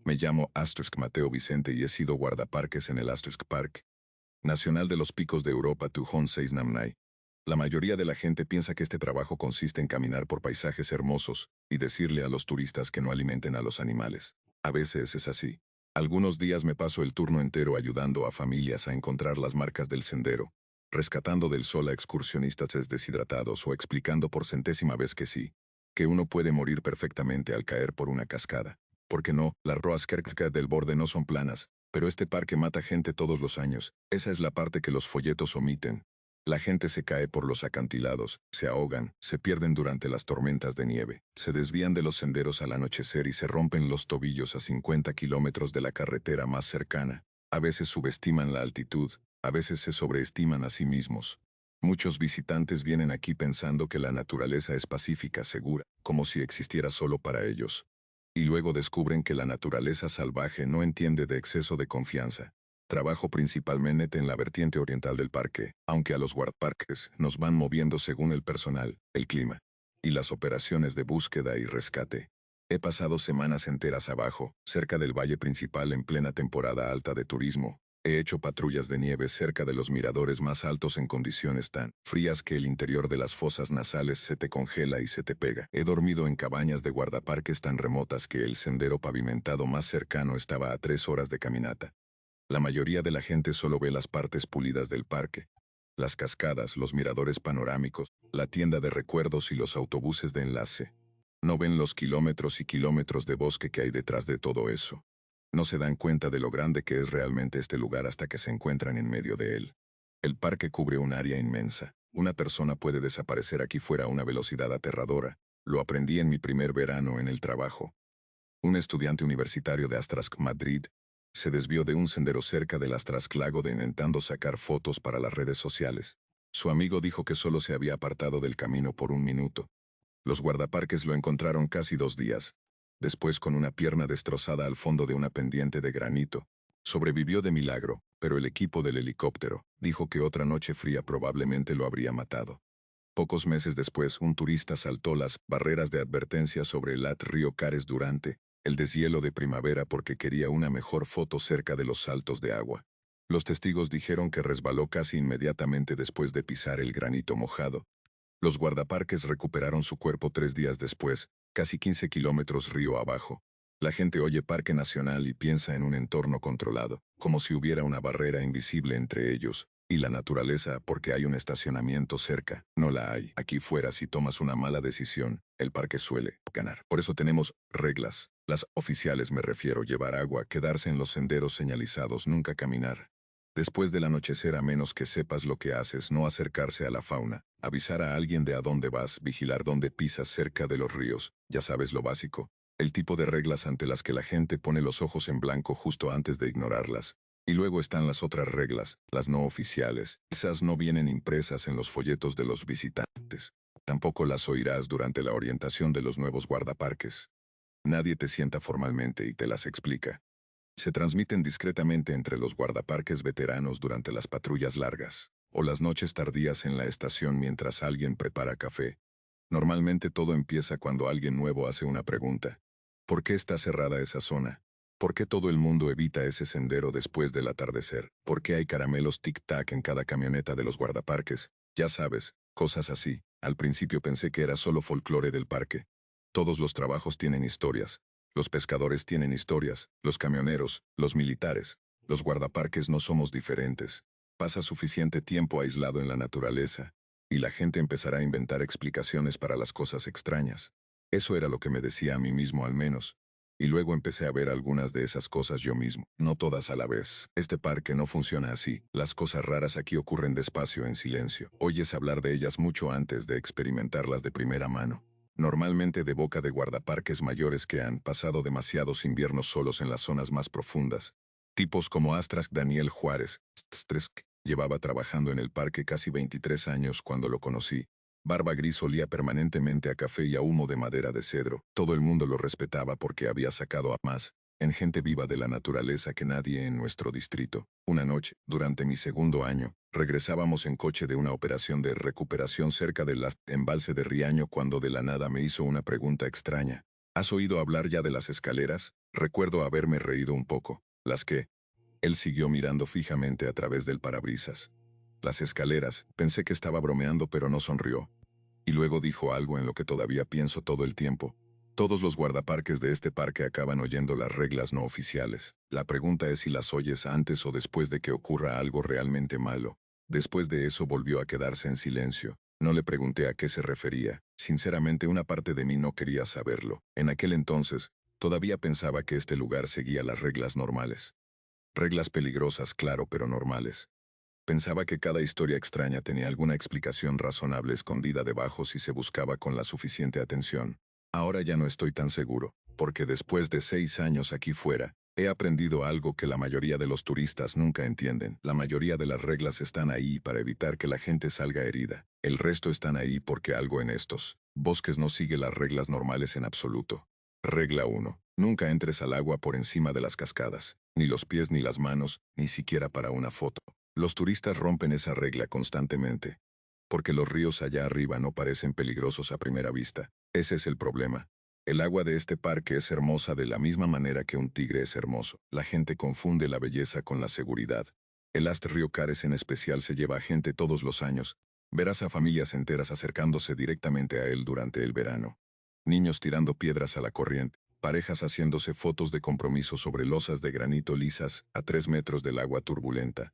Me llamo Asterisk Mateo Vicente y he sido guardaparques en el Asterisk Park Nacional de los Picos de Europa Tujón 6 Namnai. La mayoría de la gente piensa que este trabajo consiste en caminar por paisajes hermosos y decirle a los turistas que no alimenten a los animales. A veces es así. Algunos días me paso el turno entero ayudando a familias a encontrar las marcas del sendero, rescatando del sol a excursionistas deshidratados o explicando por centésima vez que sí, que uno puede morir perfectamente al caer por una cascada. Porque no, las roas Kerkska del borde no son planas, pero este parque mata gente todos los años. Esa es la parte que los folletos omiten. La gente se cae por los acantilados, se ahogan, se pierden durante las tormentas de nieve, se desvían de los senderos al anochecer y se rompen los tobillos a 50 kilómetros de la carretera más cercana. A veces subestiman la altitud, a veces se sobreestiman a sí mismos. Muchos visitantes vienen aquí pensando que la naturaleza es pacífica, segura, como si existiera solo para ellos. Y luego descubren que la naturaleza salvaje no entiende de exceso de confianza. Trabajo principalmente en la vertiente oriental del parque, aunque a los guardaparques nos van moviendo según el personal, el clima y las operaciones de búsqueda y rescate. He pasado semanas enteras abajo, cerca del valle principal en plena temporada alta de turismo. He hecho patrullas de nieve cerca de los miradores más altos en condiciones tan frías que el interior de las fosas nasales se te congela y se te pega. He dormido en cabañas de guardaparques tan remotas que el sendero pavimentado más cercano estaba a 3 horas de caminata. La mayoría de la gente solo ve las partes pulidas del parque. Las cascadas, los miradores panorámicos, la tienda de recuerdos y los autobuses de enlace. No ven los kilómetros y kilómetros de bosque que hay detrás de todo eso. No se dan cuenta de lo grande que es realmente este lugar hasta que se encuentran en medio de él. El parque cubre un área inmensa. Una persona puede desaparecer aquí fuera a una velocidad aterradora. Lo aprendí en mi primer verano en el trabajo. Un estudiante universitario de Astrask, Madrid, se desvió de un sendero cerca del Astrask Lago intentando sacar fotos para las redes sociales. Su amigo dijo que solo se había apartado del camino por 1 minuto. Los guardaparques lo encontraron casi 2 días. Después con una pierna destrozada al fondo de una pendiente de granito. Sobrevivió de milagro, pero el equipo del helicóptero dijo que otra noche fría probablemente lo habría matado. Pocos meses después, un turista saltó las barreras de advertencia sobre el río Cares durante el deshielo de primavera porque quería una mejor foto cerca de los saltos de agua. Los testigos dijeron que resbaló casi inmediatamente después de pisar el granito mojado. Los guardaparques recuperaron su cuerpo 3 días después, casi 15 kilómetros río abajo. La gente oye Parque Nacional y piensa en un entorno controlado, como si hubiera una barrera invisible entre ellos y la naturaleza porque hay un estacionamiento cerca. No la hay. Aquí fuera, si tomas una mala decisión, el parque suele ganar. Por eso tenemos reglas. Las oficiales me refiero: llevar agua, quedarse en los senderos señalizados, nunca caminar después del anochecer a menos que sepas lo que haces, no acercarse a la fauna, avisar a alguien de a dónde vas, vigilar dónde pisas cerca de los ríos, ya sabes lo básico. El tipo de reglas ante las que la gente pone los ojos en blanco justo antes de ignorarlas. Y luego están las otras reglas, las no oficiales. Esas no vienen impresas en los folletos de los visitantes. Tampoco las oirás durante la orientación de los nuevos guardaparques. Nadie te sienta formalmente y te las explica. Se transmiten discretamente entre los guardaparques veteranos durante las patrullas largas, o las noches tardías en la estación mientras alguien prepara café. Normalmente todo empieza cuando alguien nuevo hace una pregunta. ¿Por qué está cerrada esa zona? ¿Por qué todo el mundo evita ese sendero después del atardecer? ¿Por qué hay caramelos tic-tac en cada camioneta de los guardaparques? Ya sabes, cosas así. Al principio pensé que era solo folclore del parque. Todos los trabajos tienen historias. Los pescadores tienen historias, los camioneros, los militares. Los guardaparques no somos diferentes. Pasa suficiente tiempo aislado en la naturaleza, y la gente empezará a inventar explicaciones para las cosas extrañas. Eso era lo que me decía a mí mismo al menos. Y luego empecé a ver algunas de esas cosas yo mismo, no todas a la vez. Este parque no funciona así. Las cosas raras aquí ocurren despacio, en silencio. Oyes hablar de ellas mucho antes de experimentarlas de primera mano. Normalmente de boca de guardaparques mayores que han pasado demasiados inviernos solos en las zonas más profundas. Tipos como Astrask Daniel Juárez, llevaba trabajando en el parque casi 23 años cuando lo conocí. Barba gris, olía permanentemente a café y a humo de madera de cedro. Todo el mundo lo respetaba porque había sacado a más en gente viva de la naturaleza que nadie en nuestro distrito. Una noche, durante mi segundo año, regresábamos en coche de una operación de recuperación cerca del embalse de Riaño cuando de la nada me hizo una pregunta extraña. ¿Has oído hablar ya de las escaleras? Recuerdo haberme reído un poco. ¿Las qué? Él siguió mirando fijamente a través del parabrisas. Las escaleras, pensé que estaba bromeando pero no sonrió. Y luego dijo algo en lo que todavía pienso todo el tiempo. Todos los guardaparques de este parque acaban oyendo las reglas no oficiales. La pregunta es si las oyes antes o después de que ocurra algo realmente malo. Después de eso volvió a quedarse en silencio. No le pregunté a qué se refería. Sinceramente, una parte de mí no quería saberlo. En aquel entonces, todavía pensaba que este lugar seguía las reglas normales. Reglas peligrosas, claro, pero normales. Pensaba que cada historia extraña tenía alguna explicación razonable escondida debajo si se buscaba con la suficiente atención. Ahora ya no estoy tan seguro, porque después de 6 años aquí fuera, he aprendido algo que la mayoría de los turistas nunca entienden. La mayoría de las reglas están ahí para evitar que la gente salga herida. El resto están ahí porque algo en estos bosques no sigue las reglas normales en absoluto. Regla 1. Nunca entres al agua por encima de las cascadas, ni los pies ni las manos, ni siquiera para una foto. Los turistas rompen esa regla constantemente, porque los ríos allá arriba no parecen peligrosos a primera vista. Ese es el problema. El agua de este parque es hermosa de la misma manera que un tigre es hermoso. La gente confunde la belleza con la seguridad. El Ast Río Cares en especial se lleva a gente todos los años. Verás a familias enteras acercándose directamente a él durante el verano. Niños tirando piedras a la corriente. Parejas haciéndose fotos de compromiso sobre losas de granito lisas a 3 metros del agua turbulenta.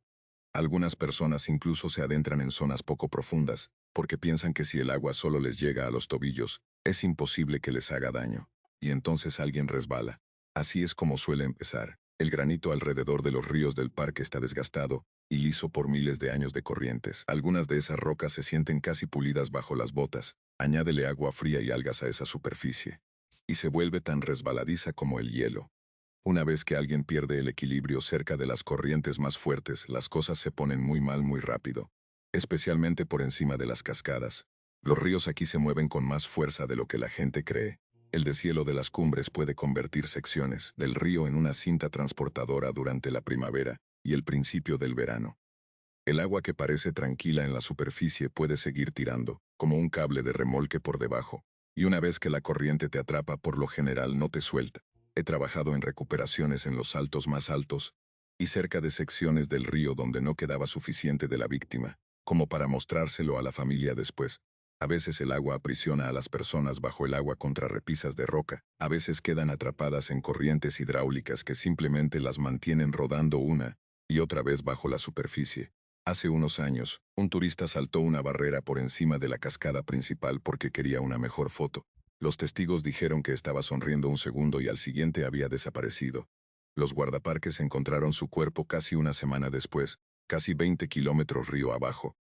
Algunas personas incluso se adentran en zonas poco profundas, porque piensan que si el agua solo les llega a los tobillos, es imposible que les haga daño. Y entonces alguien resbala. Así es como suele empezar. El granito alrededor de los ríos del parque está desgastado y liso por miles de años de corrientes. Algunas de esas rocas se sienten casi pulidas bajo las botas. Añádele agua fría y algas a esa superficie. Y se vuelve tan resbaladiza como el hielo. Una vez que alguien pierde el equilibrio cerca de las corrientes más fuertes, las cosas se ponen muy mal muy rápido, especialmente por encima de las cascadas. Los ríos aquí se mueven con más fuerza de lo que la gente cree. El deshielo de las cumbres puede convertir secciones del río en una cinta transportadora durante la primavera y el principio del verano. El agua que parece tranquila en la superficie puede seguir tirando, como un cable de remolque por debajo, y una vez que la corriente te atrapa, por lo general no te suelta. He trabajado en recuperaciones en los saltos más altos y cerca de secciones del río donde no quedaba suficiente de la víctima, como para mostrárselo a la familia después. A veces el agua aprisiona a las personas bajo el agua contra repisas de roca, a veces quedan atrapadas en corrientes hidráulicas que simplemente las mantienen rodando una y otra vez bajo la superficie. Hace unos años, un turista saltó una barrera por encima de la cascada principal porque quería una mejor foto. Los testigos dijeron que estaba sonriendo un segundo y al siguiente había desaparecido. Los guardaparques encontraron su cuerpo casi una semana después, casi 20 kilómetros río abajo.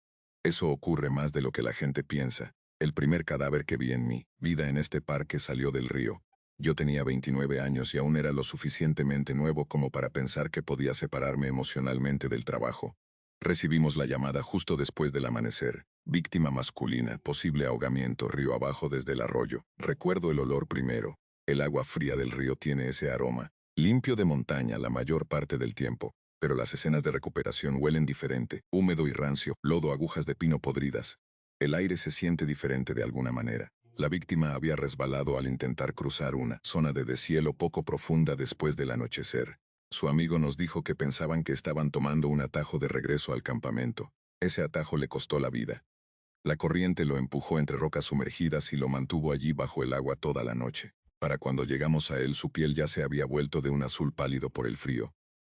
Eso ocurre más de lo que la gente piensa. El primer cadáver que vi en mi vida en este parque salió del río. Yo tenía 29 años y aún era lo suficientemente nuevo como para pensar que podía separarme emocionalmente del trabajo. Recibimos la llamada justo después del amanecer. Víctima masculina, posible ahogamiento río abajo desde el arroyo. Recuerdo el olor primero. El agua fría del río tiene ese aroma, limpio de montaña la mayor parte del tiempo, pero las escenas de recuperación huelen diferente, húmedo y rancio, lodo, agujas de pino podridas. El aire se siente diferente de alguna manera. La víctima había resbalado al intentar cruzar una zona de deshielo poco profunda después del anochecer. Su amigo nos dijo que pensaban que estaban tomando un atajo de regreso al campamento. Ese atajo le costó la vida. La corriente lo empujó entre rocas sumergidas y lo mantuvo allí bajo el agua toda la noche. Para cuando llegamos a él, su piel ya se había vuelto de un azul pálido por el frío.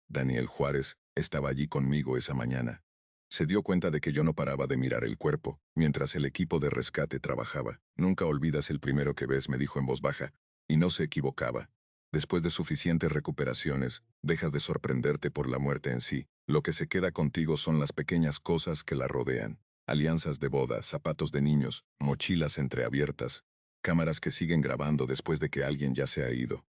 Daniel Juárez estaba allí conmigo esa mañana. Se dio cuenta de que yo no paraba de mirar el cuerpo, mientras el equipo de rescate trabajaba. Nunca olvidas el primero que ves, me dijo en voz baja, y no se equivocaba. Después de suficientes recuperaciones, dejas de sorprenderte por la muerte en sí. Lo que se queda contigo son las pequeñas cosas que la rodean. Alianzas de boda, zapatos de niños, mochilas entreabiertas, cámaras que siguen grabando después de que alguien ya se ha ido.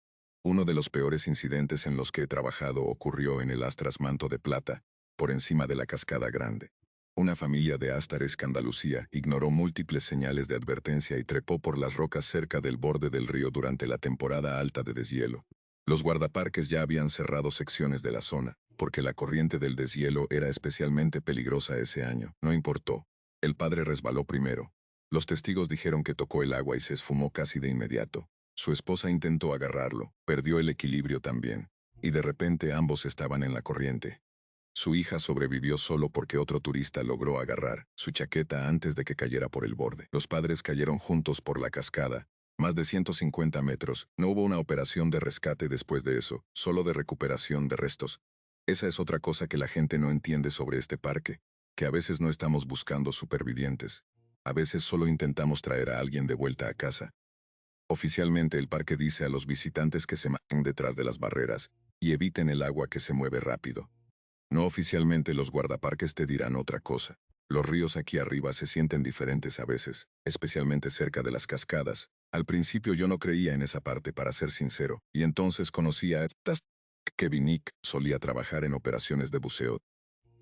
Uno de los peores incidentes en los que he trabajado ocurrió en el Astras Manto de Plata, por encima de la Cascada Grande. Una familia de Ástares, Andalucía, ignoró múltiples señales de advertencia y trepó por las rocas cerca del borde del río durante la temporada alta de deshielo. Los guardaparques ya habían cerrado secciones de la zona, porque la corriente del deshielo era especialmente peligrosa ese año. No importó. El padre resbaló primero. Los testigos dijeron que tocó el agua y se esfumó casi de inmediato. Su esposa intentó agarrarlo, perdió el equilibrio también, y de repente ambos estaban en la corriente. Su hija sobrevivió solo porque otro turista logró agarrar su chaqueta antes de que cayera por el borde. Los padres cayeron juntos por la cascada, más de 150 metros. No hubo una operación de rescate después de eso, solo de recuperación de restos. Esa es otra cosa que la gente no entiende sobre este parque, que a veces no estamos buscando supervivientes. A veces solo intentamos traer a alguien de vuelta a casa. Oficialmente el parque dice a los visitantes que se mantengan detrás de las barreras y eviten el agua que se mueve rápido. No oficialmente los guardaparques te dirán otra cosa. Los ríos aquí arriba se sienten diferentes a veces, especialmente cerca de las cascadas. Al principio yo no creía en esa parte, para ser sincero, y entonces conocí a Kevin Nick. Solía trabajar en operaciones de buceo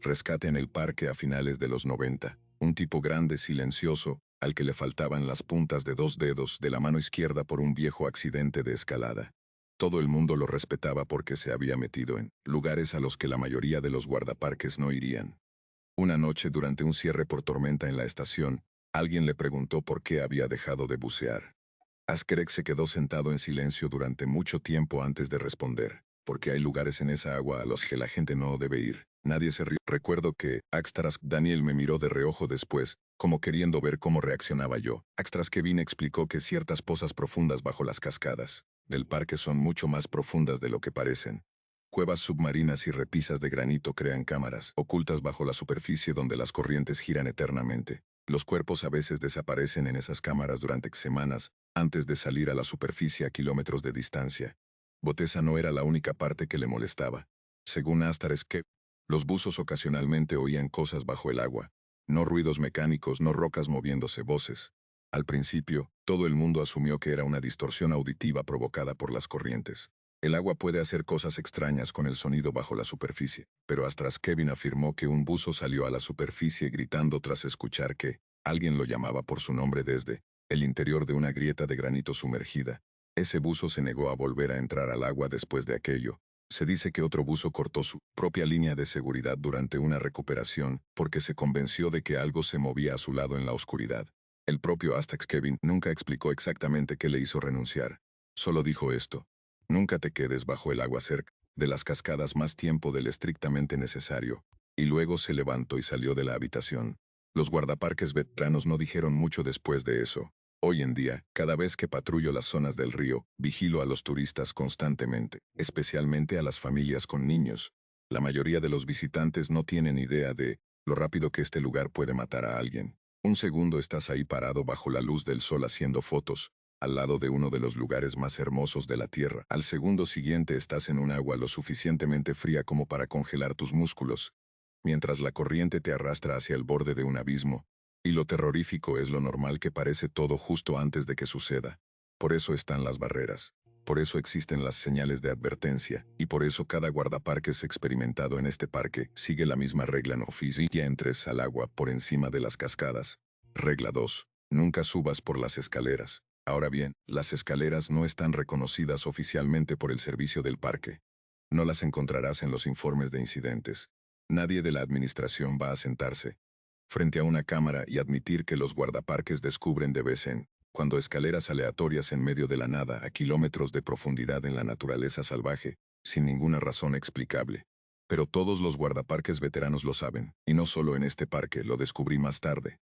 rescate en el parque a finales de los 90. Un tipo grande, silencioso, al que le faltaban las puntas de 2 dedos de la mano izquierda por un viejo accidente de escalada. Todo el mundo lo respetaba porque se había metido en lugares a los que la mayoría de los guardaparques no irían. Una noche durante un cierre por tormenta en la estación, alguien le preguntó por qué había dejado de bucear. Askerek se quedó sentado en silencio durante mucho tiempo antes de responder, porque hay lugares en esa agua a los que la gente no debe ir. Nadie se rió. Recuerdo que Axtras Daniel me miró de reojo después, como queriendo ver cómo reaccionaba yo. Axtras Kevin explicó que ciertas pozas profundas bajo las cascadas del parque son mucho más profundas de lo que parecen. Cuevas submarinas y repisas de granito crean cámaras ocultas bajo la superficie donde las corrientes giran eternamente. Los cuerpos a veces desaparecen en esas cámaras durante semanas, antes de salir a la superficie a kilómetros de distancia. Botesa no era la única parte que le molestaba. Según Astares, que los buzos ocasionalmente oían cosas bajo el agua. No ruidos mecánicos, no rocas moviéndose, voces. Al principio, todo el mundo asumió que era una distorsión auditiva provocada por las corrientes. El agua puede hacer cosas extrañas con el sonido bajo la superficie, pero Astras Kevin afirmó que un buzo salió a la superficie gritando tras escuchar que alguien lo llamaba por su nombre desde el interior de una grieta de granito sumergida. Ese buzo se negó a volver a entrar al agua después de aquello. Se dice que otro buzo cortó su propia línea de seguridad durante una recuperación porque se convenció de que algo se movía a su lado en la oscuridad. El propio Astax Kevin nunca explicó exactamente qué le hizo renunciar. Solo dijo esto: nunca te quedes bajo el agua cerca de las cascadas más tiempo del estrictamente necesario. Y luego se levantó y salió de la habitación. Los guardaparques veteranos no dijeron mucho después de eso. Hoy en día, cada vez que patrullo las zonas del río, vigilo a los turistas constantemente, especialmente a las familias con niños. La mayoría de los visitantes no tienen idea de lo rápido que este lugar puede matar a alguien. Un segundo estás ahí parado bajo la luz del sol haciendo fotos, al lado de uno de los lugares más hermosos de la Tierra. Al segundo siguiente estás en un agua lo suficientemente fría como para congelar tus músculos, mientras la corriente te arrastra hacia el borde de un abismo. Y lo terrorífico es lo normal que parece todo justo antes de que suceda. Por eso están las barreras. Por eso existen las señales de advertencia, y por eso cada guardaparques experimentado en este parque sigue la misma regla: no entres al agua por encima de las cascadas. Regla 2. Nunca subas por las escaleras. Ahora bien, las escaleras no están reconocidas oficialmente por el servicio del parque. No las encontrarás en los informes de incidentes. Nadie de la administración va a sentarse frente a una cámara y admitir que los guardaparques descubren de vez en cuando escaleras aleatorias en medio de la nada a kilómetros de profundidad en la naturaleza salvaje, sin ninguna razón explicable. Pero todos los guardaparques veteranos lo saben, y no solo en este parque, lo descubrí más tarde.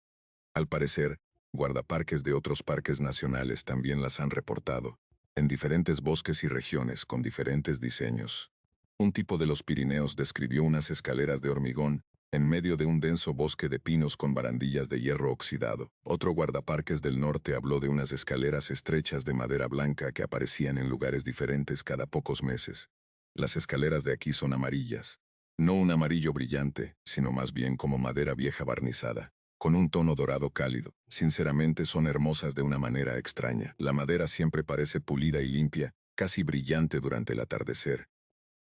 Al parecer, guardaparques de otros parques nacionales también las han reportado, en diferentes bosques y regiones con diferentes diseños. Un tipo de los Pirineos describió unas escaleras de hormigón en medio de un denso bosque de pinos con barandillas de hierro oxidado. Otro guardaparques del norte habló de unas escaleras estrechas de madera blanca que aparecían en lugares diferentes cada pocos meses. Las escaleras de aquí son amarillas. No un amarillo brillante, sino más bien como madera vieja barnizada, con un tono dorado cálido. Sinceramente son hermosas de una manera extraña. La madera siempre parece pulida y limpia, casi brillante durante el atardecer.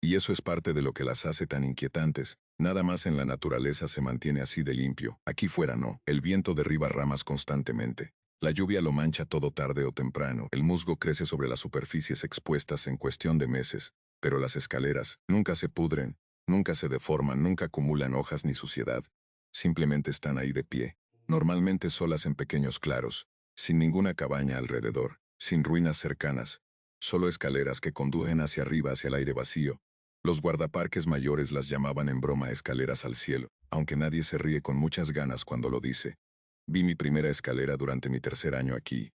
Y eso es parte de lo que las hace tan inquietantes. Nada más en la naturaleza se mantiene así de limpio. Aquí fuera no. El viento derriba ramas constantemente. La lluvia lo mancha todo tarde o temprano. El musgo crece sobre las superficies expuestas en cuestión de meses. Pero las escaleras nunca se pudren, nunca se deforman, nunca acumulan hojas ni suciedad. Simplemente están ahí de pie. Normalmente solas en pequeños claros, sin ninguna cabaña alrededor. sin ruinas cercanas, solo escaleras que conducen hacia arriba hacia el aire vacío. Los guardaparques mayores las llamaban en broma escaleras al cielo, aunque nadie se ríe con muchas ganas cuando lo dice. Vi mi primera escalera durante mi tercer año aquí.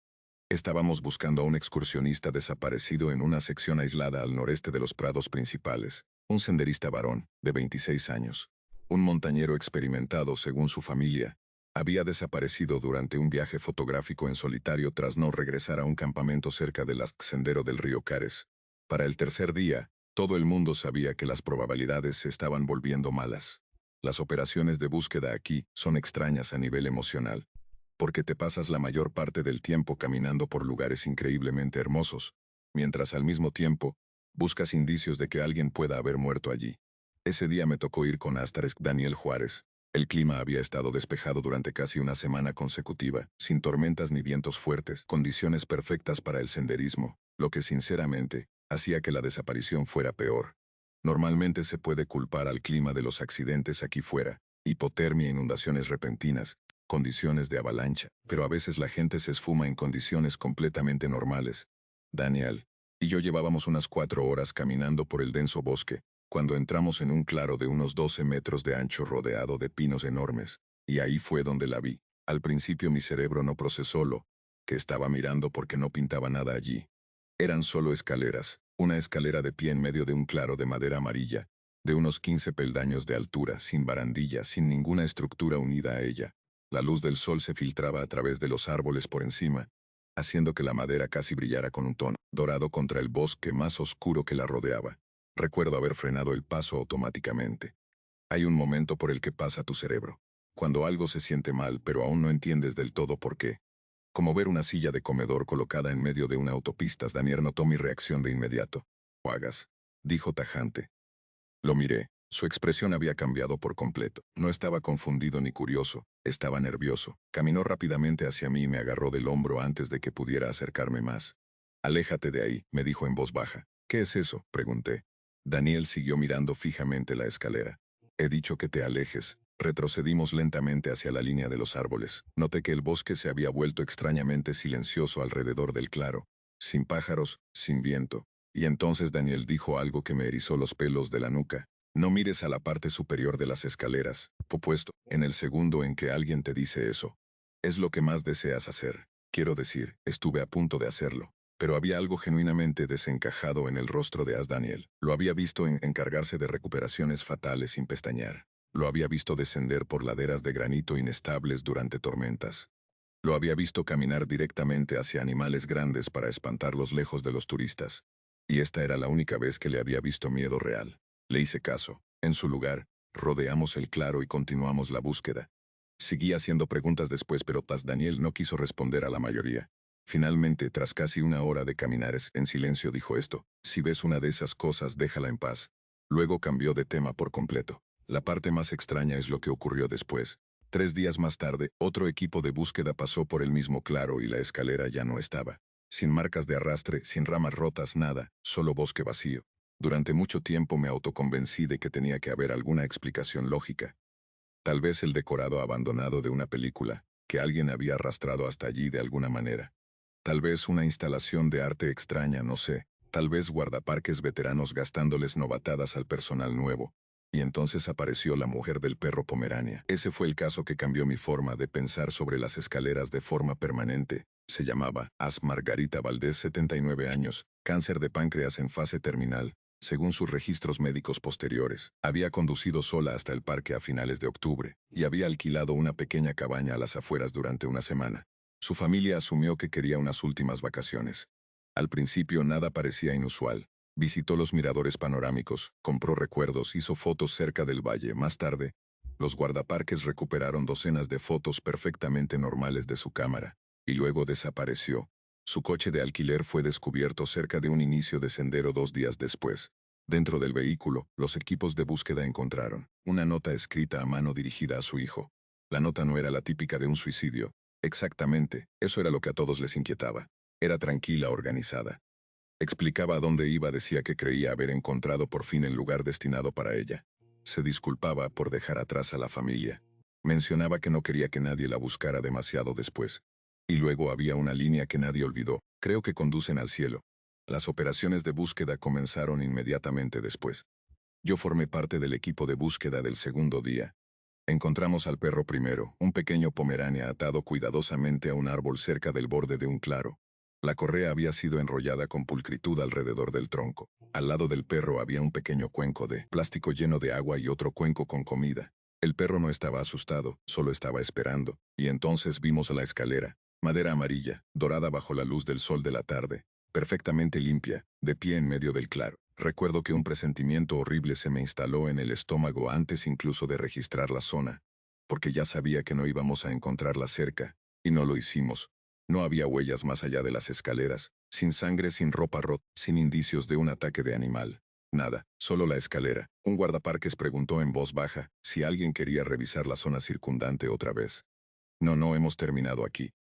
Estábamos buscando a un excursionista desaparecido en una sección aislada al noreste de los prados principales, un senderista varón, de 26 años. Un montañero experimentado según su familia. Había desaparecido durante un viaje fotográfico en solitario tras no regresar a un campamento cerca del sendero del río Cares. Para el tercer día, todo el mundo sabía que las probabilidades se estaban volviendo malas. Las operaciones de búsqueda aquí son extrañas a nivel emocional, porque te pasas la mayor parte del tiempo caminando por lugares increíblemente hermosos, mientras al mismo tiempo buscas indicios de que alguien pueda haber muerto allí. Ese día me tocó ir con Daniel Juárez. El clima había estado despejado durante casi una semana consecutiva, sin tormentas ni vientos fuertes, condiciones perfectas para el senderismo, lo que sinceramente hacía que la desaparición fuera peor. Normalmente se puede culpar al clima de los accidentes aquí fuera, hipotermia, inundaciones repentinas, condiciones de avalancha, pero a veces la gente se esfuma en condiciones completamente normales. Daniel y yo llevábamos unas 4 horas caminando por el denso bosque, cuando entramos en un claro de unos 12 metros de ancho rodeado de pinos enormes, y ahí fue donde la vi. Al principio mi cerebro no procesó lo que estaba mirando porque no pintaba nada allí. Eran solo escaleras, una escalera de pie en medio de un claro de madera amarilla, de unos 15 peldaños de altura, sin barandilla, sin ninguna estructura unida a ella. La luz del sol se filtraba a través de los árboles por encima, haciendo que la madera casi brillara con un tono dorado contra el bosque más oscuro que la rodeaba. Recuerdo haber frenado el paso automáticamente. Hay un momento por el que pasa tu cerebro, cuando algo se siente mal pero aún no entiendes del todo por qué. Como ver una silla de comedor colocada en medio de una autopista. Daniel notó mi reacción de inmediato. «No hagas», dijo tajante. Lo miré. Su expresión había cambiado por completo. No estaba confundido ni curioso, estaba nervioso. Caminó rápidamente hacia mí y me agarró del hombro antes de que pudiera acercarme más. «Aléjate de ahí», me dijo en voz baja. «¿Qué es eso?», pregunté. Daniel siguió mirando fijamente la escalera. «He dicho que te alejes». Retrocedimos lentamente hacia la línea de los árboles. Noté que el bosque se había vuelto extrañamente silencioso alrededor del claro, sin pájaros, sin viento. Y entonces Daniel dijo algo que me erizó los pelos de la nuca. «No mires a la parte superior de las escaleras», propuesto. En el segundo en que alguien te dice eso, es lo que más deseas hacer. Quiero decir, estuve a punto de hacerlo. Pero había algo genuinamente desencajado en el rostro de Daniel. Lo había visto encargarse de recuperaciones fatales sin pestañear. Lo había visto descender por laderas de granito inestables durante tormentas. Lo había visto caminar directamente hacia animales grandes para espantarlos lejos de los turistas. Y esta era la única vez que le había visto miedo real. Le hice caso. En su lugar, rodeamos el claro y continuamos la búsqueda. Seguí haciendo preguntas después, pero Daniel no quiso responder a la mayoría. Finalmente, tras casi una hora de caminar en silencio, dijo esto: «Si ves una de esas cosas, déjala en paz». Luego cambió de tema por completo. La parte más extraña es lo que ocurrió después. 3 días más tarde, otro equipo de búsqueda pasó por el mismo claro y la escalera ya no estaba. Sin marcas de arrastre, sin ramas rotas, nada, solo bosque vacío. Durante mucho tiempo me autoconvencí de que tenía que haber alguna explicación lógica. Tal vez el decorado abandonado de una película, que alguien había arrastrado hasta allí de alguna manera. Tal vez una instalación de arte extraña, no sé. Tal vez guardaparques veteranos gastándoles novatadas al personal nuevo. Y entonces apareció la mujer del perro Pomerania. Ese fue el caso que cambió mi forma de pensar sobre las escaleras de forma permanente. Se llamaba Margarita Valdés, 79 años, cáncer de páncreas en fase terminal. Según sus registros médicos posteriores, había conducido sola hasta el parque a finales de octubre, y había alquilado una pequeña cabaña a las afueras durante una semana. Su familia asumió que quería unas últimas vacaciones. Al principio nada parecía inusual. Visitó los miradores panorámicos, compró recuerdos, hizo fotos cerca del valle. Más tarde, los guardaparques recuperaron docenas de fotos perfectamente normales de su cámara, y luego desapareció. Su coche de alquiler fue descubierto cerca de un inicio de sendero 2 días después. Dentro del vehículo, los equipos de búsqueda encontraron una nota escrita a mano dirigida a su hijo. La nota no era la típica de un suicidio. Exactamente, eso era lo que a todos les inquietaba. Era tranquila, organizada. Explicaba a dónde iba, decía que creía haber encontrado por fin el lugar destinado para ella. Se disculpaba por dejar atrás a la familia. Mencionaba que no quería que nadie la buscara demasiado después. Y luego había una línea que nadie olvidó, creo que conducen al cielo. Las operaciones de búsqueda comenzaron inmediatamente después. Yo formé parte del equipo de búsqueda del segundo día. Encontramos al perro primero, un pequeño pomerania atado cuidadosamente a un árbol cerca del borde de un claro. La correa había sido enrollada con pulcritud alrededor del tronco. Al lado del perro había un pequeño cuenco de plástico lleno de agua y otro cuenco con comida. El perro no estaba asustado, solo estaba esperando, y entonces vimos la escalera, madera amarilla, dorada bajo la luz del sol de la tarde, perfectamente limpia, de pie en medio del claro. Recuerdo que un presentimiento horrible se me instaló en el estómago antes incluso de registrar la zona, porque ya sabía que no íbamos a encontrarla cerca, y no lo hicimos. No había huellas más allá de las escaleras, sin sangre, sin ropa rota, sin indicios de un ataque de animal. Nada, solo la escalera. Un guardaparques preguntó en voz baja si alguien quería revisar la zona circundante otra vez. No hemos terminado aquí.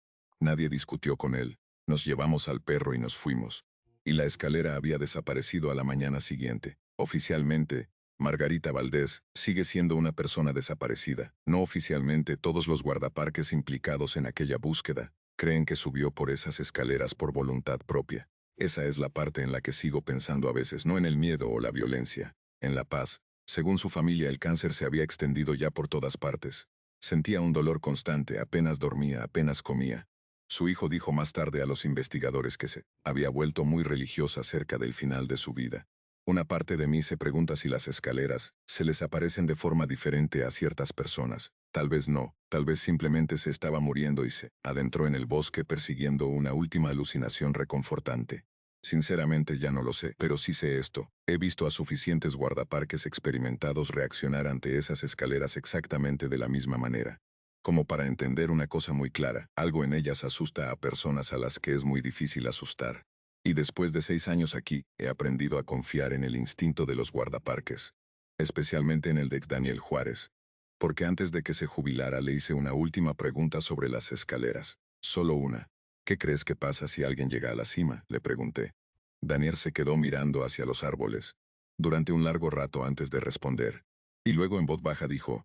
Nadie discutió con él. Nos llevamos al perro y nos fuimos. Y la escalera había desaparecido a la mañana siguiente. Oficialmente, Margarita Valdés sigue siendo una persona desaparecida. No oficialmente, todos los guardaparques implicados en aquella búsqueda creen que subió por esas escaleras por voluntad propia. Esa es la parte en la que sigo pensando a veces, no en el miedo o la violencia, en la paz. Según su familia, el cáncer se había extendido ya por todas partes. Sentía un dolor constante, apenas dormía, apenas comía. Su hijo dijo más tarde a los investigadores que se había vuelto muy religiosa cerca del final de su vida. Una parte de mí se pregunta si las escaleras se les aparecen de forma diferente a ciertas personas. Tal vez no, tal vez simplemente se estaba muriendo y se adentró en el bosque persiguiendo una última alucinación reconfortante. Sinceramente ya no lo sé, pero sí sé esto. He visto a suficientes guardaparques experimentados reaccionar ante esas escaleras exactamente de la misma manera. Como para entender una cosa muy clara, algo en ellas asusta a personas a las que es muy difícil asustar. Y después de 6 años aquí, he aprendido a confiar en el instinto de los guardaparques. Especialmente en el de Daniel Juárez. Porque antes de que se jubilara le hice una última pregunta sobre las escaleras. Solo una. ¿Qué crees que pasa si alguien llega a la cima?, le pregunté. Daniel se quedó mirando hacia los árboles, durante un largo rato antes de responder. Y luego en voz baja dijo,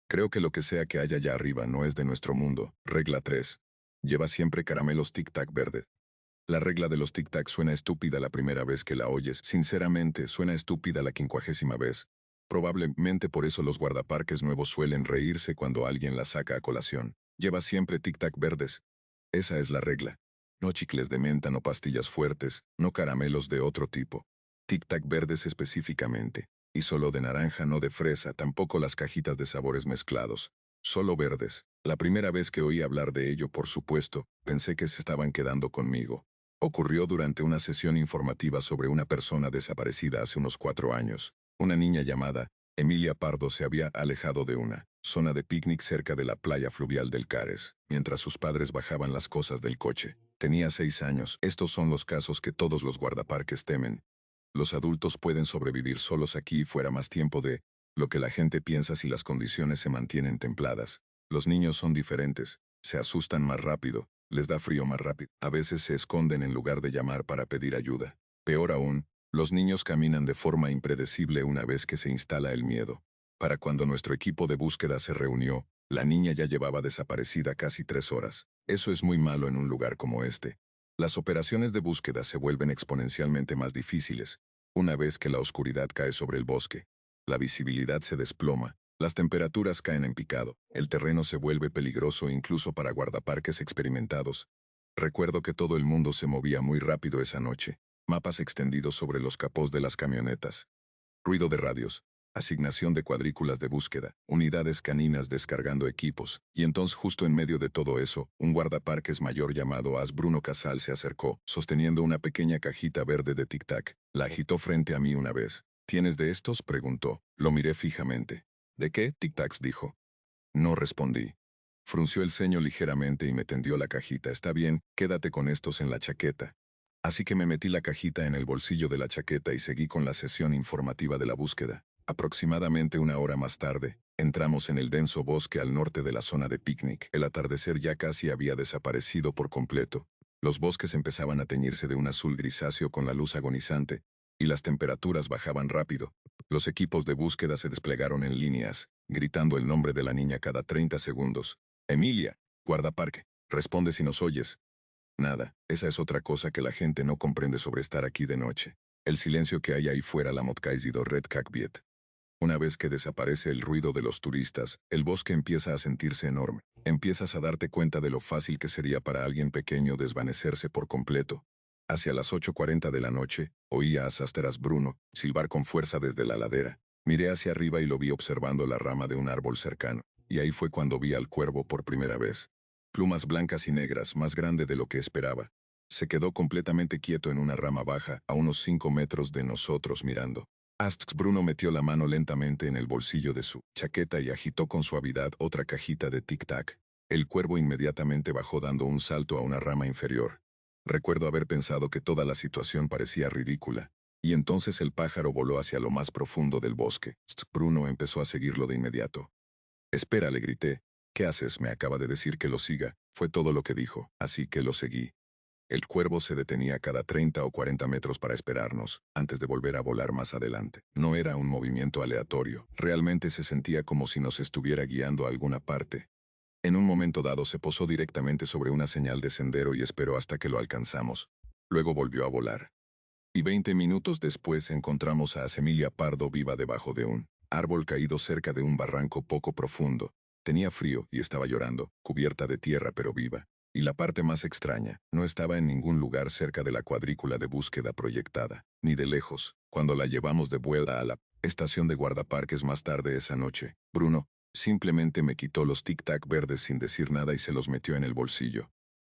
creo que lo que sea que haya allá arriba no es de nuestro mundo. Regla 3. Lleva siempre caramelos tic-tac verdes. La regla de los tic-tac suena estúpida la primera vez que la oyes. Sinceramente, suena estúpida la 50ª vez. Probablemente por eso los guardaparques nuevos suelen reírse cuando alguien la saca a colación. Lleva siempre tic-tac verdes. Esa es la regla. No chicles de menta, no pastillas fuertes, no caramelos de otro tipo. Tic-tac verdes específicamente. Y solo de naranja, no de fresa, tampoco las cajitas de sabores mezclados. Solo verdes. La primera vez que oí hablar de ello, por supuesto, pensé que se estaban quedando conmigo. Ocurrió durante una sesión informativa sobre una persona desaparecida hace unos 4 años. Una niña llamada Emilia Pardo se había alejado de una zona de picnic cerca de la playa fluvial del Cares, mientras sus padres bajaban las cosas del coche. Tenía 6 años. Estos son los casos que todos los guardaparques temen. Los adultos pueden sobrevivir solos aquí fuera más tiempo de lo que la gente piensa si las condiciones se mantienen templadas. Los niños son diferentes, se asustan más rápido, les da frío más rápido. A veces se esconden en lugar de llamar para pedir ayuda. Peor aún, los niños caminan de forma impredecible una vez que se instala el miedo. Para cuando nuestro equipo de búsqueda se reunió, la niña ya llevaba desaparecida casi 3 horas. Eso es muy malo en un lugar como este. Las operaciones de búsqueda se vuelven exponencialmente más difíciles, una vez que la oscuridad cae sobre el bosque. La visibilidad se desploma, las temperaturas caen en picado, el terreno se vuelve peligroso incluso para guardaparques experimentados. Recuerdo que todo el mundo se movía muy rápido esa noche, mapas extendidos sobre los capós de las camionetas. Ruido de radios, asignación de cuadrículas de búsqueda, unidades caninas descargando equipos, y entonces justo en medio de todo eso, un guardaparques mayor llamado As Bruno Casal se acercó, sosteniendo una pequeña cajita verde de tic-tac. La agitó frente a mí una vez. ¿Tienes de estos?, preguntó. Lo miré fijamente. ¿De qué tic-tacs?, dijo. No respondí. Frunció el ceño ligeramente y me tendió la cajita. Está bien, quédate con estos en la chaqueta. Así que me metí la cajita en el bolsillo de la chaqueta y seguí con la sesión informativa de la búsqueda. Aproximadamente 1 hora más tarde, entramos en el denso bosque al norte de la zona de picnic. El atardecer ya casi había desaparecido por completo. Los bosques empezaban a teñirse de un azul grisáceo con la luz agonizante, y las temperaturas bajaban rápido. Los equipos de búsqueda se desplegaron en líneas, gritando el nombre de la niña cada 30 segundos. Emilia, guardaparque. Responde si nos oyes. Nada, esa es otra cosa que la gente no comprende sobre estar aquí de noche. El silencio que hay ahí fuera la Motkaizido Red Kakbiet. Una vez que desaparece el ruido de los turistas, el bosque empieza a sentirse enorme. Empiezas a darte cuenta de lo fácil que sería para alguien pequeño desvanecerse por completo. Hacia las 8:40 de la noche, oí a Sasteras Bruno silbar con fuerza desde la ladera. Miré hacia arriba y lo vi observando la rama de un árbol cercano. Y ahí fue cuando vi al cuervo por primera vez. Plumas blancas y negras, más grande de lo que esperaba. Se quedó completamente quieto en una rama baja, a unos 5 metros de nosotros mirando. Asks Bruno metió la mano lentamente en el bolsillo de su chaqueta y agitó con suavidad otra cajita de tic-tac. El cuervo inmediatamente bajó dando un salto a una rama inferior. Recuerdo haber pensado que toda la situación parecía ridícula. Y entonces el pájaro voló hacia lo más profundo del bosque. Bruno empezó a seguirlo de inmediato. Espera, le grité. ¿Qué haces? Me acaba de decir que lo siga. Fue todo lo que dijo, así que lo seguí. El cuervo se detenía cada 30 o 40 metros para esperarnos, antes de volver a volar más adelante. No era un movimiento aleatorio, realmente se sentía como si nos estuviera guiando a alguna parte. En un momento dado se posó directamente sobre una señal de sendero y esperó hasta que lo alcanzamos. Luego volvió a volar. Y 20 minutos después encontramos a Asemilia Pardo viva debajo de un árbol caído cerca de un barranco poco profundo. Tenía frío y estaba llorando, cubierta de tierra pero viva. Y la parte más extraña, no estaba en ningún lugar cerca de la cuadrícula de búsqueda proyectada, ni de lejos. Cuando la llevamos de vuelta a la estación de guardaparques más tarde esa noche, Bruno simplemente me quitó los tic-tac verdes sin decir nada y se los metió en el bolsillo.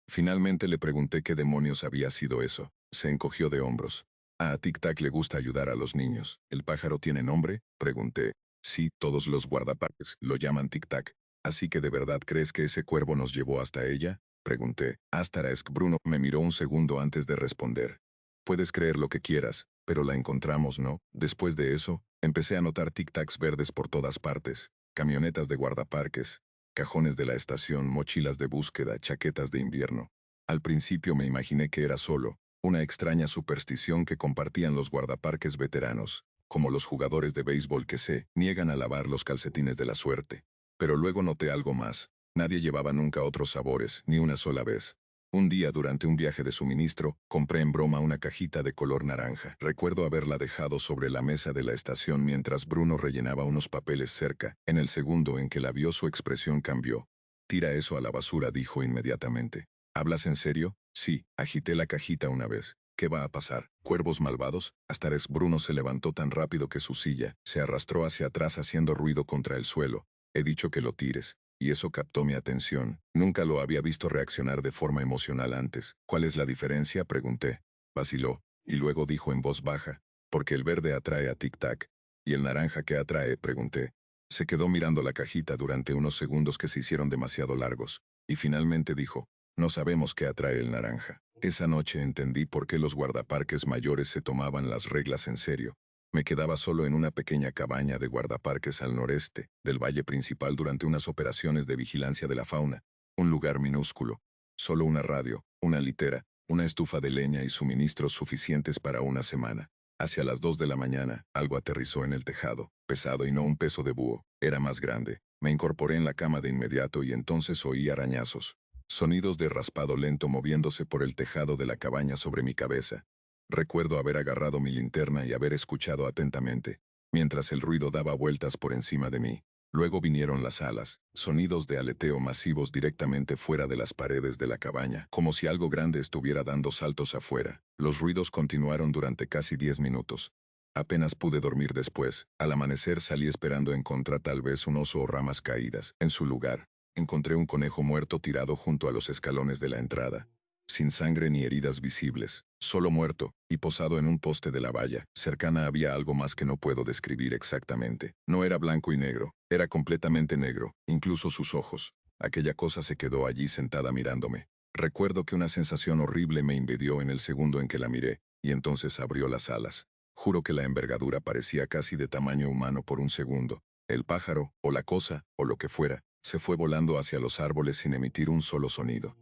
Finalmente le pregunté qué demonios había sido eso. Se encogió de hombros. A Tic-Tac le gusta ayudar a los niños. ¿El pájaro tiene nombre? Pregunté. Sí, todos los guardaparques lo llaman Tic-Tac. ¿Así que de verdad crees que ese cuervo nos llevó hasta ella? Pregunté. Astarask Bruno me miró un segundo antes de responder. Puedes creer lo que quieras, pero la encontramos, ¿no? Después de eso, empecé a notar tic-tacs verdes por todas partes. Camionetas de guardaparques, cajones de la estación, mochilas de búsqueda, chaquetas de invierno. Al principio me imaginé que era solo una extraña superstición que compartían los guardaparques veteranos, como los jugadores de béisbol que se niegan a lavar los calcetines de la suerte. Pero luego noté algo más. Nadie llevaba nunca otros sabores, ni una sola vez. Un día durante un viaje de suministro, compré en broma una cajita de color naranja. Recuerdo haberla dejado sobre la mesa de la estación mientras Bruno rellenaba unos papeles cerca. En el segundo en que la vio su expresión cambió. Tira eso a la basura, dijo inmediatamente. ¿Hablas en serio? Sí, agité la cajita una vez. ¿Qué va a pasar? ¿Cuervos malvados? Astares Bruno se levantó tan rápido que su silla se arrastró hacia atrás haciendo ruido contra el suelo. He dicho que lo tires. Y eso captó mi atención. Nunca lo había visto reaccionar de forma emocional antes. ¿Cuál es la diferencia? Pregunté. Vaciló, y luego dijo en voz baja. Porque el verde atrae a Tic-Tac. ¿Y el naranja qué atrae? Pregunté. Se quedó mirando la cajita durante unos segundos que se hicieron demasiado largos. Y finalmente dijo, no sabemos qué atrae el naranja. Esa noche entendí por qué los guardaparques mayores se tomaban las reglas en serio. Me quedaba solo en una pequeña cabaña de guardaparques al noreste del valle principal durante unas operaciones de vigilancia de la fauna. Un lugar minúsculo. Solo una radio, una litera, una estufa de leña y suministros suficientes para una semana. Hacia las 2 de la mañana, algo aterrizó en el tejado, pesado y no un peso de búho, era más grande. Me incorporé en la cama de inmediato y entonces oí arañazos. Sonidos de raspado lento moviéndose por el tejado de la cabaña sobre mi cabeza. Recuerdo haber agarrado mi linterna y haber escuchado atentamente, mientras el ruido daba vueltas por encima de mí. Luego vinieron las alas, sonidos de aleteo masivos directamente fuera de las paredes de la cabaña, como si algo grande estuviera dando saltos afuera. Los ruidos continuaron durante casi 10 minutos. Apenas pude dormir después. Al amanecer salí esperando encontrar tal vez un oso o ramas caídas. En su lugar, encontré un conejo muerto tirado junto a los escalones de la entrada. Sin sangre ni heridas visibles, solo muerto, y posado en un poste de la valla. Cercana había algo más que no puedo describir exactamente. No era blanco y negro, era completamente negro, incluso sus ojos. Aquella cosa se quedó allí sentada mirándome. Recuerdo que una sensación horrible me invadió en el segundo en que la miré, y entonces abrió las alas. Juro que la envergadura parecía casi de tamaño humano por un segundo. El pájaro, o la cosa, o lo que fuera, se fue volando hacia los árboles sin emitir un solo sonido.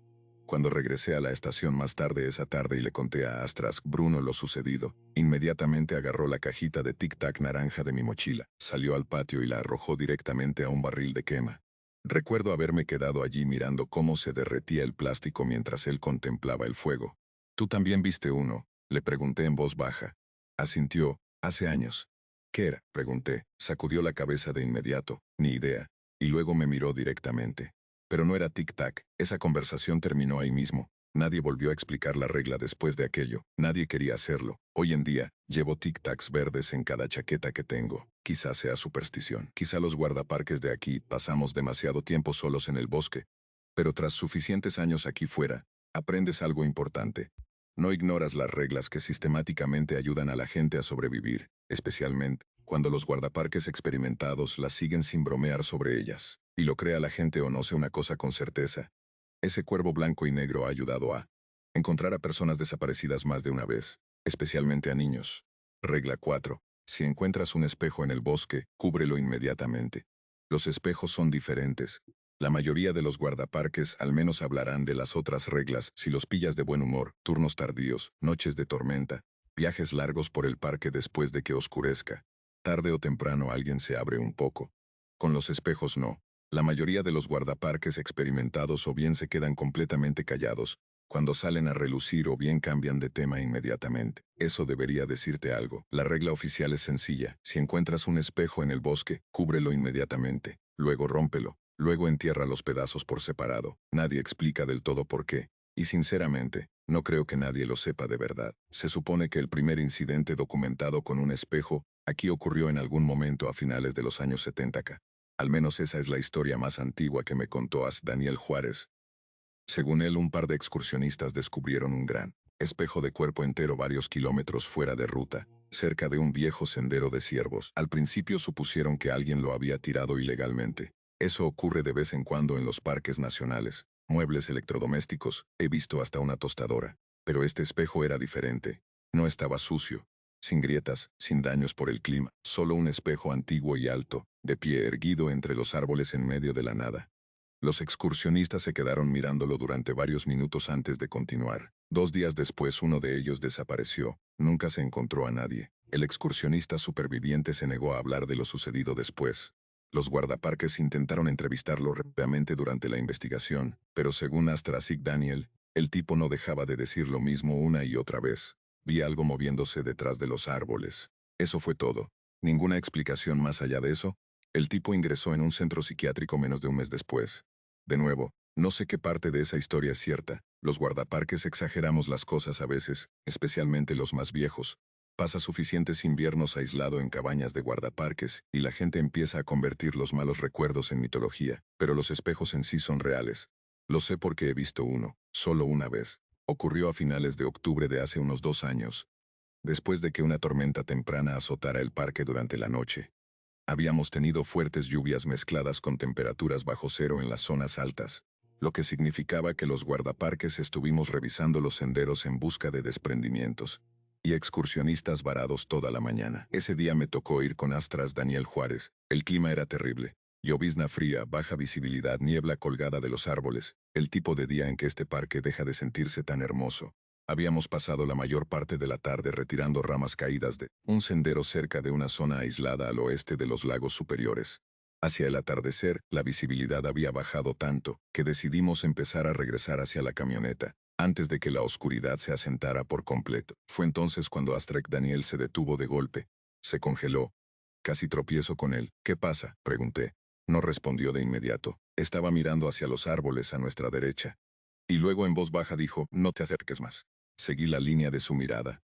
Cuando regresé a la estación más tarde esa tarde y le conté a Astras Bruno lo sucedido, inmediatamente agarró la cajita de tic-tac naranja de mi mochila, salió al patio y la arrojó directamente a un barril de quema. Recuerdo haberme quedado allí mirando cómo se derretía el plástico mientras él contemplaba el fuego. ¿Tú también viste uno? Le pregunté en voz baja. Asintió. Hace años. ¿Qué era? Pregunté. Sacudió la cabeza de inmediato. Ni idea. Y luego me miró directamente. Pero no era tic-tac. Esa conversación terminó ahí mismo. Nadie volvió a explicar la regla después de aquello. Nadie quería hacerlo. Hoy en día, llevo tic-tacs verdes en cada chaqueta que tengo. Quizá sea superstición. Quizá los guardaparques de aquí pasamos demasiado tiempo solos en el bosque. Pero tras suficientes años aquí fuera, aprendes algo importante. No ignoras las reglas que sistemáticamente ayudan a la gente a sobrevivir, especialmente cuando los guardaparques experimentados las siguen sin bromear sobre ellas. Y lo crea la gente o no sé una cosa con certeza. Ese cuervo blanco y negro ha ayudado a encontrar a personas desaparecidas más de una vez, especialmente a niños. Regla 4. Si encuentras un espejo en el bosque, cúbrelo inmediatamente. Los espejos son diferentes. La mayoría de los guardaparques al menos hablarán de las otras reglas si los pillas de buen humor, turnos tardíos, noches de tormenta, viajes largos por el parque después de que oscurezca. Tarde o temprano alguien se abre un poco. Con los espejos no. La mayoría de los guardaparques experimentados o bien se quedan completamente callados, cuando salen a relucir o bien cambian de tema inmediatamente. Eso debería decirte algo. La regla oficial es sencilla. Si encuentras un espejo en el bosque, cúbrelo inmediatamente. Luego rómpelo. Luego entierra los pedazos por separado. Nadie explica del todo por qué. Y sinceramente, no creo que nadie lo sepa de verdad. Se supone que el primer incidente documentado con un espejo aquí ocurrió en algún momento a finales de los años 70. Al menos esa es la historia más antigua que me contó Daniel Juárez. Según él, un par de excursionistas descubrieron un gran espejo de cuerpo entero varios kilómetros fuera de ruta, cerca de un viejo sendero de ciervos. Al principio supusieron que alguien lo había tirado ilegalmente. Eso ocurre de vez en cuando en los parques nacionales. Muebles electrodomésticos, he visto hasta una tostadora. Pero este espejo era diferente. No estaba sucio, sin grietas, sin daños por el clima, solo un espejo antiguo y alto, de pie erguido entre los árboles en medio de la nada. Los excursionistas se quedaron mirándolo durante varios minutos antes de continuar. 2 días después uno de ellos desapareció. Nunca se encontró a nadie. El excursionista superviviente se negó a hablar de lo sucedido después. Los guardaparques intentaron entrevistarlo rápidamente durante la investigación, pero según Astrasic Daniel, el tipo no dejaba de decir lo mismo una y otra vez. Vi algo moviéndose detrás de los árboles. Eso fue todo. Ninguna explicación más allá de eso. El tipo ingresó en un centro psiquiátrico menos de un mes después. De nuevo, no sé qué parte de esa historia es cierta. Los guardaparques exageramos las cosas a veces, especialmente los más viejos. Pasa suficientes inviernos aislado en cabañas de guardaparques y la gente empieza a convertir los malos recuerdos en mitología, pero los espejos en sí son reales. Lo sé porque he visto uno, solo una vez. Ocurrió a finales de octubre de hace unos 2 años, después de que una tormenta temprana azotara el parque durante la noche. Habíamos tenido fuertes lluvias mezcladas con temperaturas bajo cero en las zonas altas, lo que significaba que los guardaparques estuvimos revisando los senderos en busca de desprendimientos y excursionistas varados toda la mañana. Ese día me tocó ir con Astras Daniel Juárez. El clima era terrible. Llovizna fría, baja visibilidad, niebla colgada de los árboles, el tipo de día en que este parque deja de sentirse tan hermoso. Habíamos pasado la mayor parte de la tarde retirando ramas caídas de un sendero cerca de una zona aislada al oeste de los lagos superiores. Hacia el atardecer, la visibilidad había bajado tanto que decidimos empezar a regresar hacia la camioneta, antes de que la oscuridad se asentara por completo. Fue entonces cuando Astrek Daniel se detuvo de golpe. Se congeló. Casi tropiezo con él. ¿Qué pasa?, pregunté. No respondió de inmediato. Estaba mirando hacia los árboles a nuestra derecha. Y luego en voz baja dijo, no te acerques más. Seguí la línea de su mirada.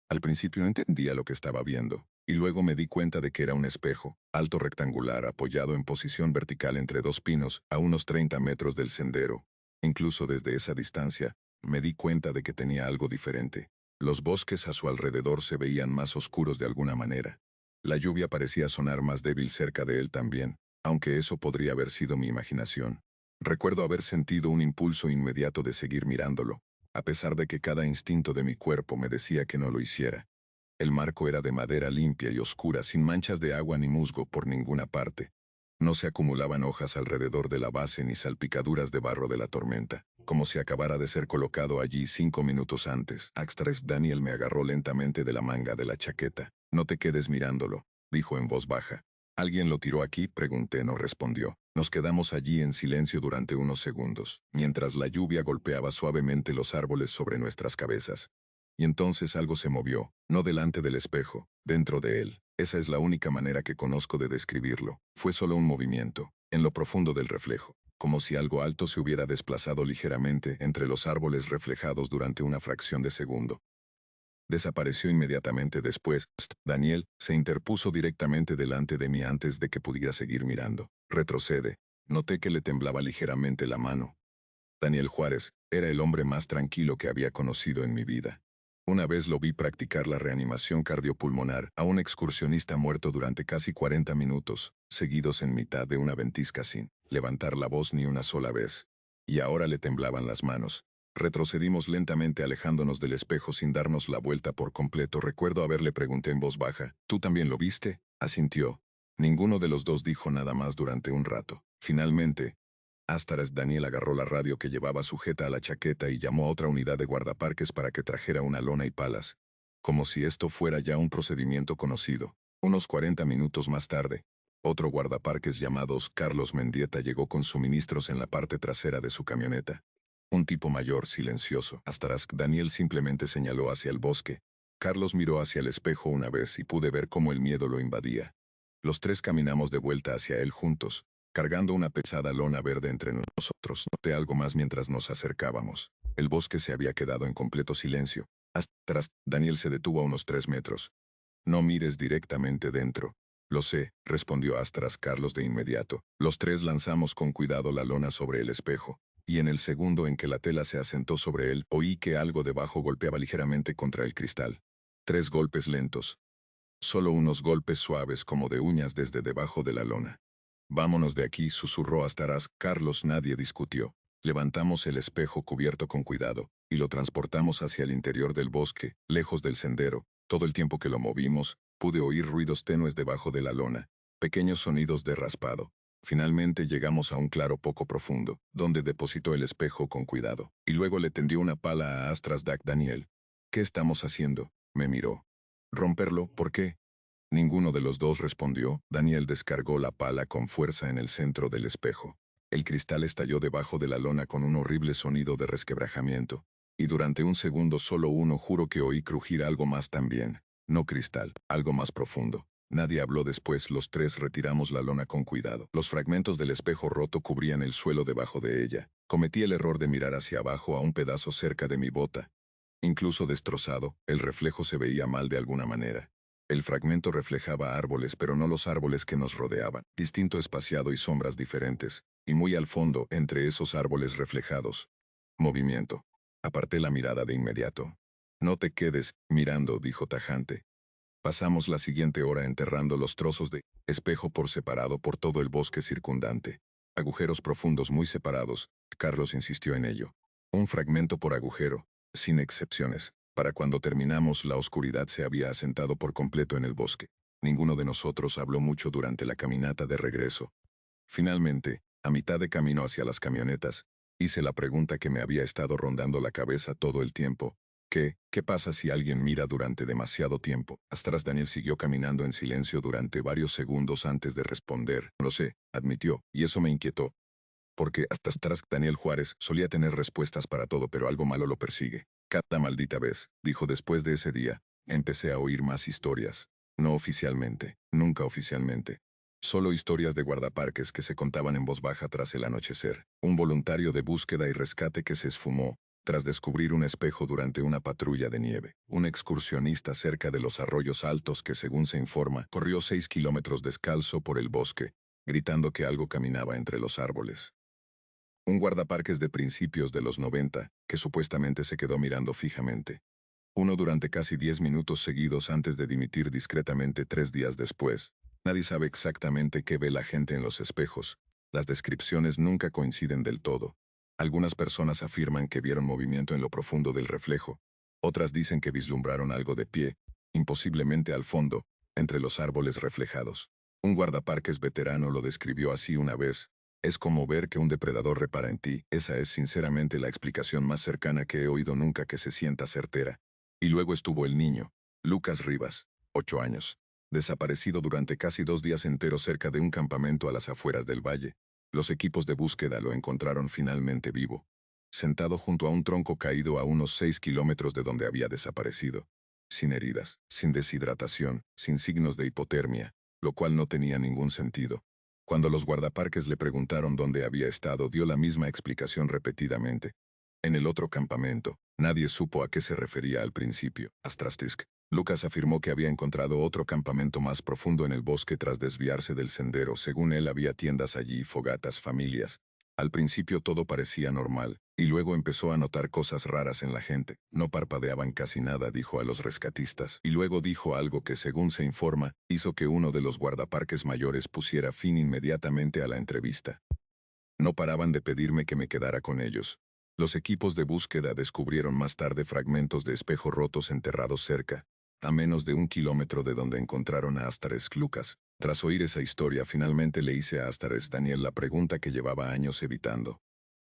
Al principio no entendía lo que estaba viendo, y luego me di cuenta de que era un espejo, alto rectangular apoyado en posición vertical entre dos pinos, a unos 30 metros del sendero. Incluso desde esa distancia, me di cuenta de que tenía algo diferente. Los bosques a su alrededor se veían más oscuros de alguna manera. La lluvia parecía sonar más débil cerca de él también, aunque eso podría haber sido mi imaginación. Recuerdo haber sentido un impulso inmediato de seguir mirándolo, a pesar de que cada instinto de mi cuerpo me decía que no lo hiciera. El marco era de madera limpia y oscura, sin manchas de agua ni musgo por ninguna parte. No se acumulaban hojas alrededor de la base ni salpicaduras de barro de la tormenta, como si acabara de ser colocado allí 5 minutos antes. Axtres Daniel me agarró lentamente de la manga de la chaqueta. No te quedes mirándolo, dijo en voz baja. ¿Alguien lo tiró aquí? Pregunté, no respondió. Nos quedamos allí en silencio durante unos segundos, mientras la lluvia golpeaba suavemente los árboles sobre nuestras cabezas. Y entonces algo se movió, no delante del espejo, dentro de él. Esa es la única manera que conozco de describirlo. Fue solo un movimiento, en lo profundo del reflejo, como si algo alto se hubiera desplazado ligeramente entre los árboles reflejados durante una fracción de segundo. Desapareció inmediatamente después. Daniel se interpuso directamente delante de mí antes de que pudiera seguir mirando. Retrocede. Noté que le temblaba ligeramente la mano. Daniel Juárez era el hombre más tranquilo que había conocido en mi vida. Una vez lo vi practicar la reanimación cardiopulmonar a un excursionista muerto durante casi 40 minutos, seguidos en mitad de una ventisca sin levantar la voz ni una sola vez. Y ahora le temblaban las manos. Retrocedimos lentamente alejándonos del espejo sin darnos la vuelta por completo. Recuerdo haberle pregunté en voz baja, ¿tú también lo viste? Asintió. Ninguno de los dos dijo nada más durante un rato. Finalmente, Astaras Daniel agarró la radio que llevaba sujeta a la chaqueta y llamó a otra unidad de guardaparques para que trajera una lona y palas, como si esto fuera ya un procedimiento conocido. Unos 40 minutos más tarde, otro guardaparques llamado Carlos Mendieta llegó con suministros en la parte trasera de su camioneta. Un tipo mayor, silencioso. Astaras Daniel simplemente señaló hacia el bosque. Carlos miró hacia el espejo una vez y pude ver cómo el miedo lo invadía. Los tres caminamos de vuelta hacia él juntos, cargando una pesada lona verde entre nosotros. Noté algo más mientras nos acercábamos. El bosque se había quedado en completo silencio. Hasta atrás, Daniel se detuvo a unos 3 metros. No mires directamente dentro. Lo sé, respondió Astras Carlos de inmediato. Los tres lanzamos con cuidado la lona sobre el espejo, y en el segundo en que la tela se asentó sobre él, oí que algo debajo golpeaba ligeramente contra el cristal. 3 golpes lentos. Solo unos golpes suaves como de uñas desde debajo de la lona. Vámonos de aquí, susurró Astaras Carlos. Nadie discutió. Levantamos el espejo cubierto con cuidado, y lo transportamos hacia el interior del bosque, lejos del sendero. Todo el tiempo que lo movimos, pude oír ruidos tenues debajo de la lona, pequeños sonidos de raspado. Finalmente llegamos a un claro poco profundo, donde depositó el espejo con cuidado, y luego le tendió una pala a Astras Daniel. ¿Qué estamos haciendo? Me miró. ¿Romperlo? ¿Por qué? Ninguno de los dos respondió. Daniel descargó la pala con fuerza en el centro del espejo. El cristal estalló debajo de la lona con un horrible sonido de resquebrajamiento. Y durante un segundo solo uno juro que oí crujir algo más también. No cristal, algo más profundo. Nadie habló después. Los tres retiramos la lona con cuidado. Los fragmentos del espejo roto cubrían el suelo debajo de ella. Cometí el error de mirar hacia abajo a un pedazo cerca de mi bota. Incluso destrozado, el reflejo se veía mal de alguna manera. El fragmento reflejaba árboles, pero no los árboles que nos rodeaban, distinto espaciado y sombras diferentes, y muy al fondo, entre esos árboles reflejados, movimiento. Aparté la mirada de inmediato. No te quedes mirando, dijo tajante. Pasamos la siguiente hora enterrando los trozos de espejo por separado por todo el bosque circundante. Agujeros profundos muy separados, Carlos insistió en ello. Un fragmento por agujero, sin excepciones. Para cuando terminamos, la oscuridad se había asentado por completo en el bosque. Ninguno de nosotros habló mucho durante la caminata de regreso. Finalmente, a mitad de camino hacia las camionetas, hice la pregunta que me había estado rondando la cabeza todo el tiempo. ¿Qué pasa si alguien mira durante demasiado tiempo? Astras Daniel siguió caminando en silencio durante varios segundos antes de responder. Lo sé, admitió, y eso me inquietó. Porque hasta Astras Daniel Juárez solía tener respuestas para todo, pero algo malo lo persigue. Cada maldita vez, dijo después de ese día, empecé a oír más historias. No oficialmente, nunca oficialmente. Solo historias de guardaparques que se contaban en voz baja tras el anochecer. Un voluntario de búsqueda y rescate que se esfumó tras descubrir un espejo durante una patrulla de nieve. Un excursionista cerca de los arroyos altos que, según se informa, corrió 6 kilómetros descalzo por el bosque, gritando que algo caminaba entre los árboles. Un guardaparques de principios de los 90, que supuestamente se quedó mirando fijamente. Uno durante casi 10 minutos seguidos antes de dimitir discretamente 3 días después. Nadie sabe exactamente qué ve la gente en los espejos. Las descripciones nunca coinciden del todo. Algunas personas afirman que vieron movimiento en lo profundo del reflejo. Otras dicen que vislumbraron algo de pie, imposiblemente al fondo, entre los árboles reflejados. Un guardaparques veterano lo describió así una vez. Es como ver que un depredador repara en ti. Esa es sinceramente la explicación más cercana que he oído nunca que se sienta certera. Y luego estuvo el niño, Lucas Rivas, 8 años. desaparecido durante casi 2 días enteros cerca de un campamento a las afueras del valle. Los equipos de búsqueda lo encontraron finalmente vivo, sentado junto a un tronco caído a unos 6 kilómetros de donde había desaparecido, sin heridas, sin deshidratación, sin signos de hipotermia, lo cual no tenía ningún sentido. Cuando los guardaparques le preguntaron dónde había estado, dio la misma explicación repetidamente. En el otro campamento, nadie supo a qué se refería al principio. Astrastisk. Lucas afirmó que había encontrado otro campamento más profundo en el bosque tras desviarse del sendero. Según él, había tiendas allí, fogatas, familias. Al principio todo parecía normal, y luego empezó a notar cosas raras en la gente. No parpadeaban casi nada, dijo a los rescatistas, y luego dijo algo que, según se informa, hizo que uno de los guardaparques mayores pusiera fin inmediatamente a la entrevista. No paraban de pedirme que me quedara con ellos. Los equipos de búsqueda descubrieron más tarde fragmentos de espejo rotos enterrados cerca, a menos de 1 kilómetro de donde encontraron a Astaresk. Lucas. Tras oír esa historia, finalmente le hice a Astaresk Daniel la pregunta que llevaba años evitando.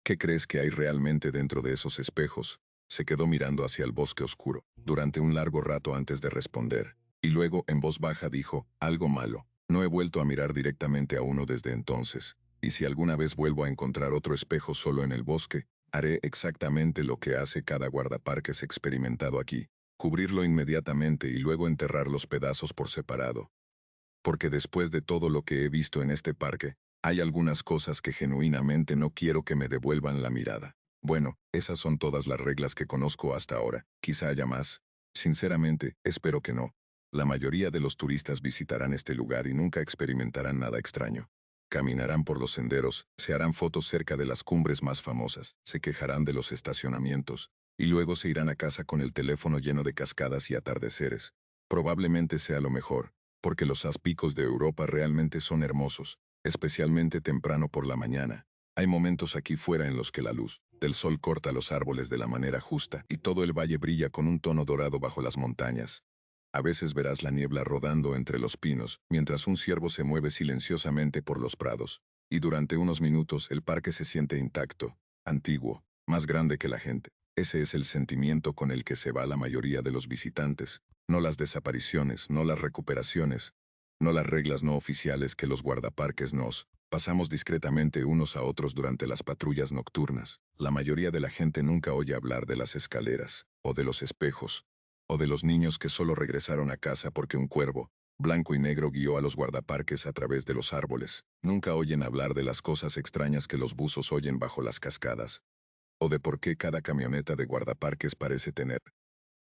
¿Qué crees que hay realmente dentro de esos espejos? Se quedó mirando hacia el bosque oscuro, durante un largo rato antes de responder, y luego, en voz baja, dijo, algo malo. No he vuelto a mirar directamente a uno desde entonces, y si alguna vez vuelvo a encontrar otro espejo solo en el bosque, haré exactamente lo que hace cada guardaparques experimentado aquí. Cubrirlo inmediatamente y luego enterrar los pedazos por separado. Porque después de todo lo que he visto en este parque, hay algunas cosas que genuinamente no quiero que me devuelvan la mirada. Bueno, esas son todas las reglas que conozco hasta ahora. Quizá haya más. Sinceramente, espero que no. La mayoría de los turistas visitarán este lugar y nunca experimentarán nada extraño. Caminarán por los senderos, se harán fotos cerca de las cumbres más famosas, se quejarán de los estacionamientos, y luego se irán a casa con el teléfono lleno de cascadas y atardeceres. Probablemente sea lo mejor, porque los picos de Europa realmente son hermosos, especialmente temprano por la mañana. Hay momentos aquí fuera en los que la luz del sol corta los árboles de la manera justa y todo el valle brilla con un tono dorado bajo las montañas. A veces verás la niebla rodando entre los pinos, mientras un ciervo se mueve silenciosamente por los prados, y durante unos minutos el parque se siente intacto, antiguo, más grande que la gente. Ese es el sentimiento con el que se va la mayoría de los visitantes, no las desapariciones, no las recuperaciones, no las reglas no oficiales que los guardaparques nos pasamos discretamente unos a otros durante las patrullas nocturnas. La mayoría de la gente nunca oye hablar de las escaleras, o de los espejos, o de los niños que solo regresaron a casa porque un cuervo, blanco y negro, guió a los guardaparques a través de los árboles. Nunca oyen hablar de las cosas extrañas que los buzos oyen bajo las cascadas, o de por qué cada camioneta de guardaparques parece tener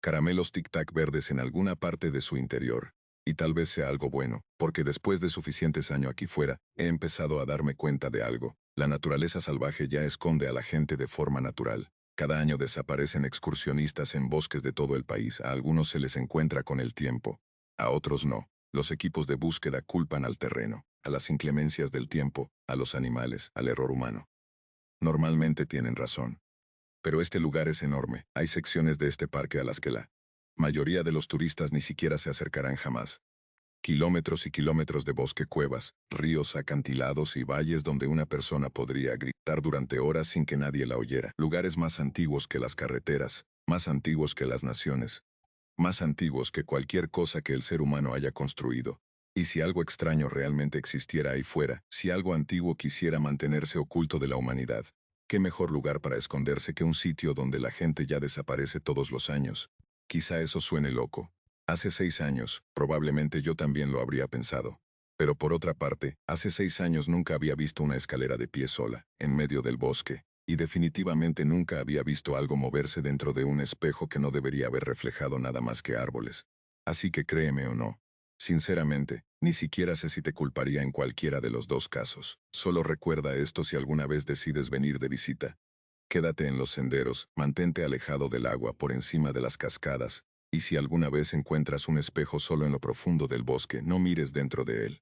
caramelos tic-tac verdes en alguna parte de su interior. Y tal vez sea algo bueno, porque después de suficientes años aquí fuera, he empezado a darme cuenta de algo. La naturaleza salvaje ya esconde a la gente de forma natural. Cada año desaparecen excursionistas en bosques de todo el país. A algunos se les encuentra con el tiempo, a otros no. Los equipos de búsqueda culpan al terreno, a las inclemencias del tiempo, a los animales, al error humano. Normalmente tienen razón. Pero este lugar es enorme. Hay secciones de este parque a las que la mayoría de los turistas ni siquiera se acercarán jamás. Kilómetros y kilómetros de bosque, cuevas, ríos, acantilados y valles donde una persona podría gritar durante horas sin que nadie la oyera. Lugares más antiguos que las carreteras, más antiguos que las naciones, más antiguos que cualquier cosa que el ser humano haya construido. Y si algo extraño realmente existiera ahí fuera, si algo antiguo quisiera mantenerse oculto de la humanidad, ¿qué mejor lugar para esconderse que un sitio donde la gente ya desaparece todos los años? Quizá eso suene loco. Hace 6 años, probablemente yo también lo habría pensado. Pero por otra parte, hace 6 años nunca había visto una escalera de pie sola, en medio del bosque, y definitivamente nunca había visto algo moverse dentro de un espejo que no debería haber reflejado nada más que árboles. Así que créeme o no, sinceramente, ni siquiera sé si te culparía en cualquiera de los dos casos. Solo recuerda esto si alguna vez decides venir de visita. Quédate en los senderos, mantente alejado del agua por encima de las cascadas, y si alguna vez encuentras un espejo solo en lo profundo del bosque, no mires dentro de él.